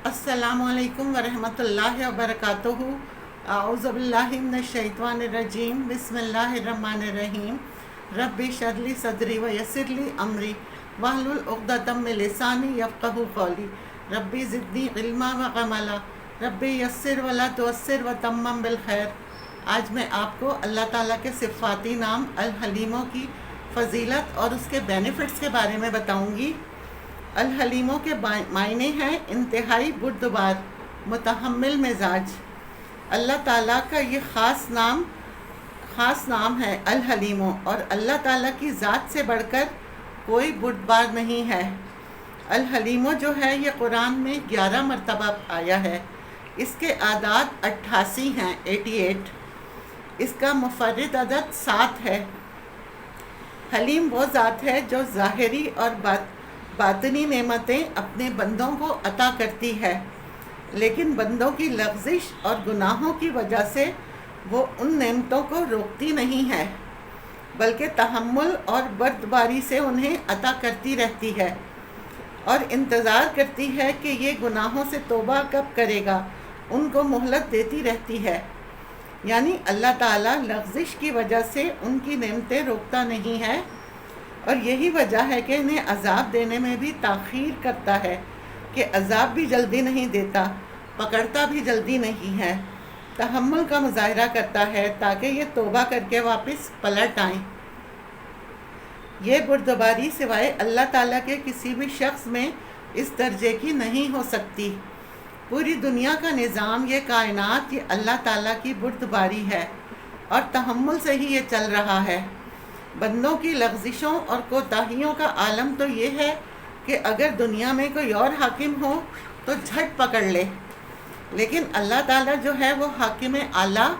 अस्सलामु अलैकुम वरहमतुल्लाहि वबरकातुहू। औज़ु बिल्लाहि मिनश्शैतानिर्रजीम। बिस्मिल्लाहिर्रहमानिर्रहीम। रब्बि शरली सदरी व यस्सिरली अमरी वहलुल उक़दतम मिन लिसानी यफ़क़हू क़ौली। रब्बि ज़िदनी इल्मा व अमला। रब्बि यस्सिर वला तुअस्सिर व तम्मम बिल खैर। आज मैं आपको अल्लाह ताला के सिफ़ाती नाम अल हलीमों की फ़जीलत और उसके बेनिफिट्स के बारे में बताऊंगी। अल हलीमों के मायने हैं इंतहाई बुर्दबार, मुतहम्मिल मिजाज। अल्लाह ताला का ये ख़ास नाम है अल हलीमों, और अल्लाह ताला की ज़ात से बढ़कर कोई बुर्दबार नहीं है। अल हलीमों जो है ये कुरान में 11 मरतबा आया है। इसके आदाद 88 हैं, 88। इसका मुफर्रिद अदद 7 है। हलीम वो ज़ात है जो ज़ाहिरी और बातनी नेमतें अपने बंदों को अता करती है, लेकिन बंदों की लग़्ज़िश और गुनाहों की वजह से वो उन नेमतों को रोकती नहीं है, बल्कि तहम्मुल और बर्दबारी से उन्हें अता करती रहती है और इंतज़ार करती है कि ये गुनाहों से तौबा कब करेगा, उनको मोहलत देती रहती है। यानी अल्लाह ताला लग़्ज़िश की वजह से उनकी नेमतें रोकता नहीं है, और यही वजह है कि इन्हें अज़ाब देने में भी ताख़ीर करता है, कि अज़ाब भी जल्दी नहीं देता, पकड़ता भी जल्दी नहीं है। तहम्मुल का मुज़ाहरा करता है ताकि ये तौबा करके वापस पलट आएँ। ये बुर्दबारी सिवाय अल्लाह ताला के किसी भी शख्स में इस दर्जे की नहीं हो सकती। पूरी दुनिया का निज़ाम, ये कायनात, ये अल्लाह ताला की बुर्दबारी है और तहम्मुल से ही ये चल रहा है। बंदों की लग़्ज़िशों और कोताहियों का आलम तो ये है कि अगर दुनिया में कोई और हाकिम हो तो झट पकड़ ले, लेकिन अल्लाह ताला जो है वो हाकिम आला,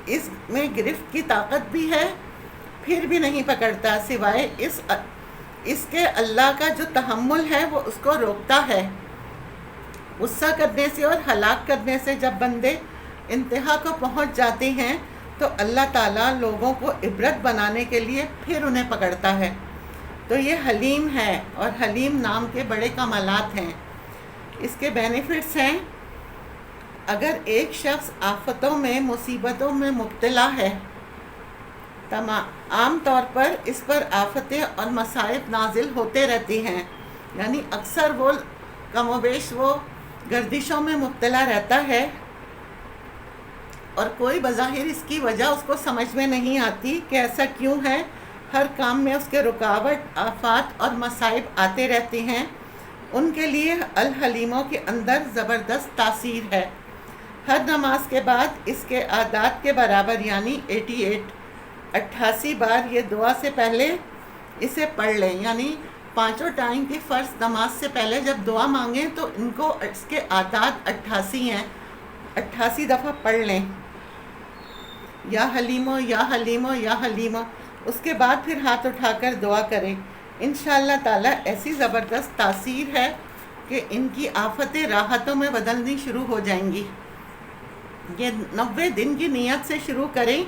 इसमें गिरफ्त की ताकत भी है, फिर भी नहीं पकड़ता, सिवाय इसके अल्लाह का जो तहम्मुल है वो उसको रोकता है। गुस्सा करने से और हलाक करने से जब बंदे इंतहा को पहुंच जाते हैं तो अल्लाह ताला लोगों को इबरत बनाने के लिए फिर उन्हें पकड़ता है। तो ये हलीम है, और हलीम नाम के बड़े कमालात हैं। इसके बेनिफिट्स हैं, अगर एक शख्स आफतों में, मुसीबतों में मुब्तला है, आम तौर पर इस पर आफतें और मसाइब नाजिल होते रहती हैं, यानी अक्सर वो कमोबेश वो गर्दिशों में मुब्तला रहता है, और कोई बज़ाहिर इसकी वजह उसको समझ में नहीं आती कि ऐसा क्यों है। हर काम में उसके रुकावट, आफात और मसाइब आते रहते हैं। उनके लिए अल हलीमों के अंदर ज़बरदस्त तासीर है। हर नमाज के बाद इसके आदात के बराबर यानी 88 बार ये दुआ से पहले इसे पढ़ लें, यानी 5 टाइम की फ़र्ज़ नमाज से पहले जब दुआ मांगें तो इनको, इसके आदात 88 हैं, 88 दफ़ा पढ़ लें, या हलीमो या हलीमो या हलीमो। उसके बाद फिर हाथ उठाकर दुआ करें। इंशाअल्लाह ताला ऐसी ज़बरदस्त तासीर है कि इनकी आफतें राहतों में बदलनी शुरू हो जाएंगी। ये 90 दिन की नीयत से शुरू करें।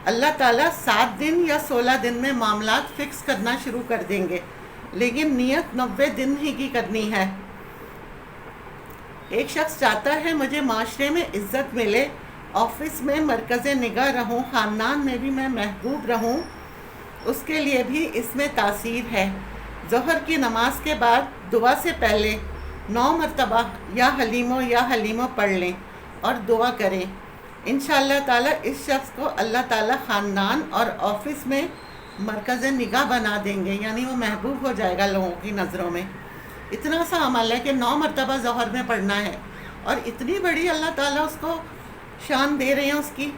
अल्लाह ताला 7 दिन या 16 दिन में मामलात फ़िक्स करना शुरू कर देंगे, लेकिन नीयत 90 दिन ही की करनी है। एक शख्स चाहता है मुझे माशरे में इज़्ज़त मिले, ऑफ़िस में मरकज़ निगाह रहूं, ख़ानदान में भी मैं महबूब रहूं, उसके लिए भी इसमें तासीर है। ज़ोहर की नमाज के बाद दुआ से पहले 9 मरतबा या हलीमो पढ़ लें और दुआ करें। इंशाअल्लाह ताला इस शख्स को अल्लाह ताला ख़ानदान और ऑफ़िस में मरकज़ निगाह बना देंगे, यानी वो महबूब हो जाएगा लोगों की नज़रों में। इतना सा अमल है कि 9 मरतबा ज़ोहर में पढ़ना है, और इतनी बड़ी अल्लाह ताला उसको शान दे रहे हैं उसकी।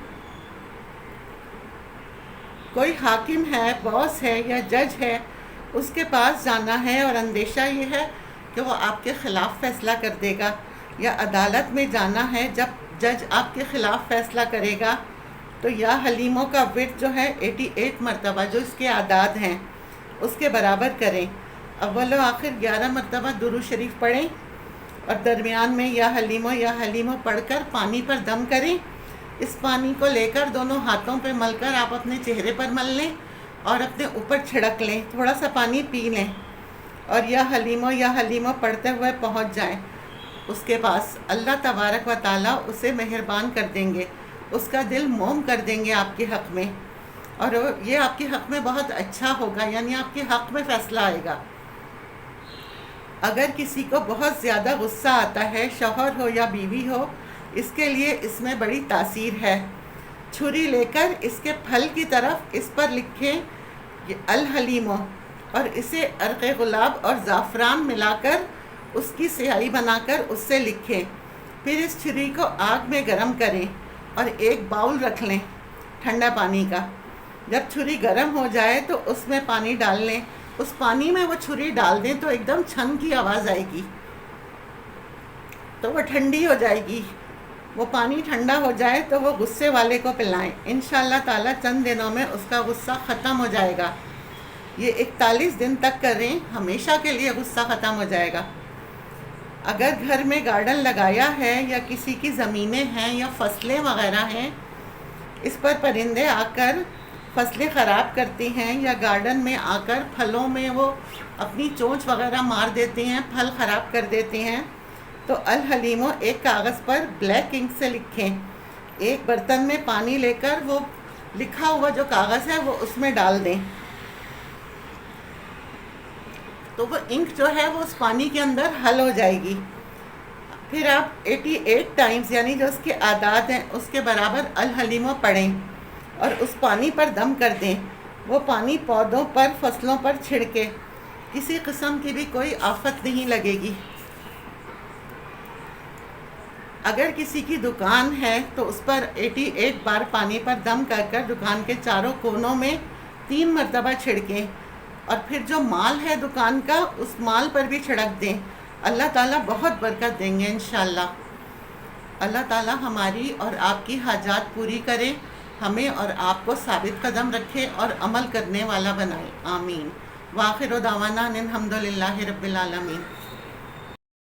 कोई हाकिम है, बॉस है या जज है, उसके पास जाना है और अंदेशा ये है कि वो आपके ख़िलाफ़ फ़ैसला कर देगा, या अदालत में जाना है जब जज आपके ख़िलाफ़ फ़ैसला करेगा, तो या हलीमों का विर्द जो है 88 मरतबा जो इसके आदाद हैं उसके बराबर करें। अव्वल व आखिर 11 मरतबा दुरूद शरीफ पढ़ें, और दरमियान में या हलीमो पढ़कर पानी पर दम करें। इस पानी को लेकर दोनों हाथों पे मलकर आप अपने चेहरे पर मल लें और अपने ऊपर छिड़क लें, थोड़ा सा पानी पी लें, और या हलीमो पढ़ते हुए पहुंच जाएं। اس کے پاس، اللہ تبارک و تعالیٰ اسے مہربان کر دیں گے، اس کا دل موم کر دیں گے آپ کے حق میں، اور یہ آپ کے حق میں بہت اچھا ہوگا، یعنی آپ کے حق میں فیصلہ آئے گا۔ اگر کسی کو بہت زیادہ غصہ آتا ہے، شوہر ہو یا بیوی ہو، اس کے لیے اس میں بڑی تاثیر ہے۔ چھری لے کر اس کے پھل کی طرف اس پر لکھیں الحلیم، اور اسے عرق گلاب اور زعفران ملا کر اس کی سیاہی بنا کر اس سے لکھیں۔ پھر اس چھری کو آگ میں گرم کریں اور ایک باؤل رکھ لیں ٹھنڈا پانی کا۔ جب چھری گرم ہو جائے تو اس میں پانی ڈال لیں، اس پانی میں وہ چھری ڈال دیں تو ایک دم چھن کی آواز آئے گی، تو وہ ٹھنڈی ہو جائے گی۔ وہ پانی ٹھنڈا ہو جائے تو وہ غصے والے کو پلائیں، انشاءاللہ تعالیٰ چند دنوں میں اس کا غصہ ختم ہو جائے گا۔ یہ 41 دن تک کریں، ہمیشہ کے لیے غصہ ختم ہو جائے گا۔ اگر گھر میں گارڈن لگایا ہے یا کسی کی زمینیں ہیں یا فصلیں وغیرہ ہیں، اس پر پرندے آ کر فصلیں خراب کرتی ہیں یا گارڈن میں آ کر پھلوں میں وہ اپنی چونچ وغیرہ مار دیتے ہیں، پھل خراب کر دیتے ہیں، تو الحلیم ایک کاغذ پر بلیک انک سے لکھیں۔ ایک برتن میں پانی لے کر وہ لکھا ہوا جو کاغذ ہے وہ اس میں ڈال دیں، تو وہ انک جو ہے وہ اس پانی کے اندر حل ہو جائے گی۔ پھر آپ 88 ٹائمز، یعنی جو اس کے اعداد ہیں اس کے برابر الحلیم پڑھیں اور اس پانی پر دم کر دیں۔ وہ پانی پودوں پر، فصلوں پر چھڑکے، کسی قسم کی بھی کوئی آفت نہیں لگے گی۔ اگر کسی کی دکان ہے تو اس پر 88 بار پانی پر دم کر کر دکان کے چاروں کونوں میں 3 مرتبہ چھڑکیں، اور پھر جو مال ہے دکان کا اس مال پر بھی چھڑک دیں۔ اللہ تعالیٰ بہت برکت دیں گے انشاءاللہ۔ اللہ تعالیٰ ہماری اور آپ کی حاجات پوری کرے، ہمیں اور آپ کو ثابت قدم رکھے اور عمل کرنے والا بنائے، آمین۔ وآخر دعوانا ان الحمد للہ رب العالمین۔